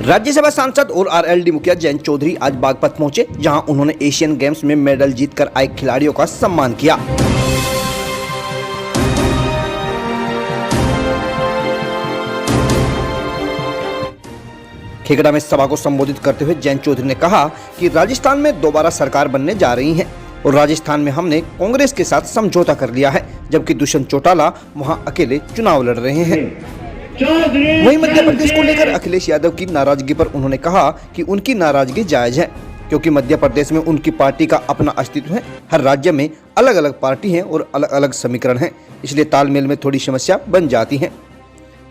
राज्यसभा सांसद और आरएलडी मुखिया जयंत चौधरी आज बागपत पहुंचे, जहां उन्होंने एशियन गेम्स में मेडल जीतकर आए खिलाड़ियों का सम्मान किया। खेगड़ा में सभा को संबोधित करते हुए जयंत चौधरी ने कहा कि राजस्थान में दोबारा सरकार बनने जा रही है और राजस्थान में हमने कांग्रेस के साथ समझौता कर लिया है, जबकि दुष्यंत चौटाला वहां अकेले चुनाव लड़ रहे हैं। वहीं मध्य प्रदेश को लेकर अखिलेश यादव की नाराजगी पर उन्होंने कहा कि उनकी नाराजगी जायज है, क्योंकि मध्य प्रदेश में उनकी पार्टी का अपना अस्तित्व है। हर राज्य में अलग अलग पार्टी हैं और अलग अलग समीकरण हैं, इसलिए तालमेल में थोड़ी समस्या बन जाती है।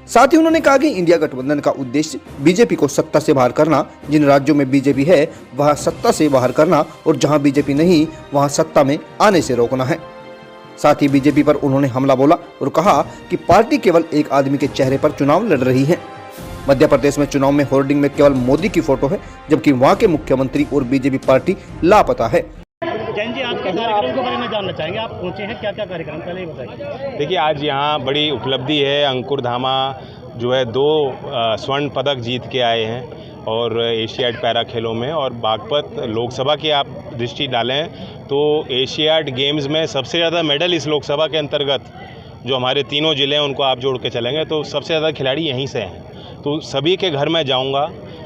साथ ही उन्होंने कहा कि इंडिया गठबंधन का उद्देश्य बीजेपी को सत्ता से बाहर करना, जिन राज्यों में बीजेपी है वहां सत्ता से बाहर करना और जहां बीजेपी नहीं वहां सत्ता में आने से रोकना है। साथ ही बीजेपी पर उन्होंने हमला बोला और कहा कि पार्टी केवल एक आदमी के चेहरे पर चुनाव लड़ रही है। मध्य प्रदेश में चुनाव में होर्डिंग में केवल मोदी की फोटो है, जबकि वहां के मुख्यमंत्री और बीजेपी पार्टी लापता है। जैन जी, आज के कार्यक्रम के बारे में जानना चाहेंगे, आप पहुंचे हैं, क्या क्या कार्यक्रम पहले ही बताइए। देखिए, आज यहाँ बड़ी उपलब्धि है। अंकुर धामा जो है 2 स्वर्ण पदक जीत के आए हैं और एशियाड पैरा खेलों में, और बागपत लोकसभा की आप दृष्टि डालें तो एशियाड गेम्स में सबसे ज़्यादा मेडल इस लोकसभा के अंतर्गत जो हमारे तीनों ज़िले हैं उनको आप जोड़ के चलेंगे तो सबसे ज़्यादा खिलाड़ी यहीं से हैं। तो सभी के घर में जाऊँगा,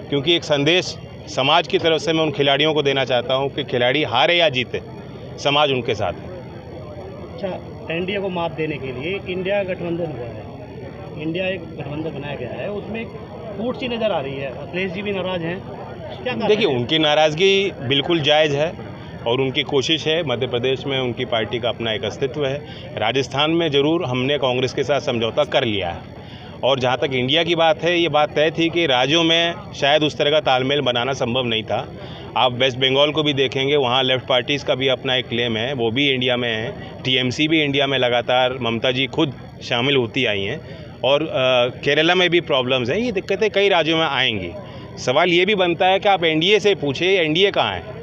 क्योंकि एक संदेश समाज की तरफ से मैं उन खिलाड़ियों को देना चाहता हूं कि खिलाड़ी हारे या जीते, समाज उनके साथ है। अच्छा, एनडीए को मात देने के लिए इंडिया गठबंधन हुआ है, इंडिया एक गठबंधन बनाया गया है, उसमें फूट सी नज़र आ रही है। अखिलेश जी भी नाराज़ हैं, क्या देखिए, उनकी नाराज़गी बिल्कुल जायज़ है और उनकी कोशिश है। मध्य प्रदेश में उनकी पार्टी का अपना एक अस्तित्व है। राजस्थान में ज़रूर हमने कांग्रेस के साथ समझौता कर लिया है, और जहाँ तक इंडिया की बात है, ये बात तय थी कि राज्यों में शायद उस तरह का तालमेल बनाना संभव नहीं था। आप वेस्ट बंगाल को भी देखेंगे, वहाँ लेफ्ट पार्टीज़ का भी अपना एक क्लेम है, वो भी इंडिया में है। टीएमसी भी इंडिया में लगातार ममता जी खुद शामिल होती आई हैं, और केरला में भी प्रॉब्लम्स हैं। ये दिक्कतें कई राज्यों में आएंगी। सवाल ये भी बनता है कि आप एनडीए से पूछे, एनडीए कहाँ है,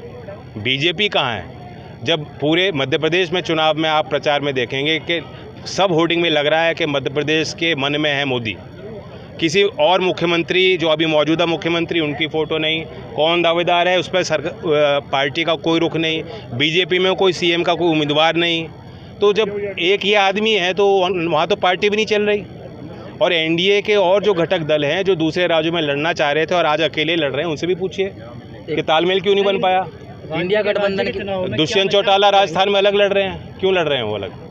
बीजेपी कहाँ है। जब पूरे मध्य प्रदेश में चुनाव में आप प्रचार में देखेंगे कि सब होर्डिंग में लग रहा है कि मध्य प्रदेश के मन में है मोदी, किसी और मुख्यमंत्री जो अभी मौजूदा मुख्यमंत्री उनकी फ़ोटो नहीं, कौन दावेदार है उस पर पार्टी का कोई रुख नहीं, बीजेपी में कोई सीएम का कोई उम्मीदवार नहीं। तो जब एक ही आदमी है तो वहाँ तो पार्टी भी नहीं चल रही। और एनडीए के और जो घटक दल हैं जो दूसरे राज्यों में लड़ना चाह रहे थे और आज अकेले लड़ रहे हैं, उनसे भी पूछिए कि तालमेल क्यों नहीं बन पाया। इंडिया गठबंधन के चुनाव में दुष्यंत चौटाला राजस्थान में अलग लड़ रहे हैं, क्यों लड़ रहे हैं वो अलग।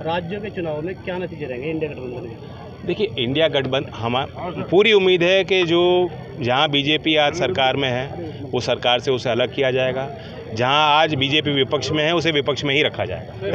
राज्यों के चुनाव में क्या नतीजे रहेंगे इंडिया गठबंधन के? देखिए, इंडिया गठबंधन हमारी पूरी उम्मीद है कि जो जहां बीजेपी आज सरकार में है वो सरकार से उसे अलग किया जाएगा, जहां आज बीजेपी विपक्ष में है उसे विपक्ष में ही रखा जाएगा।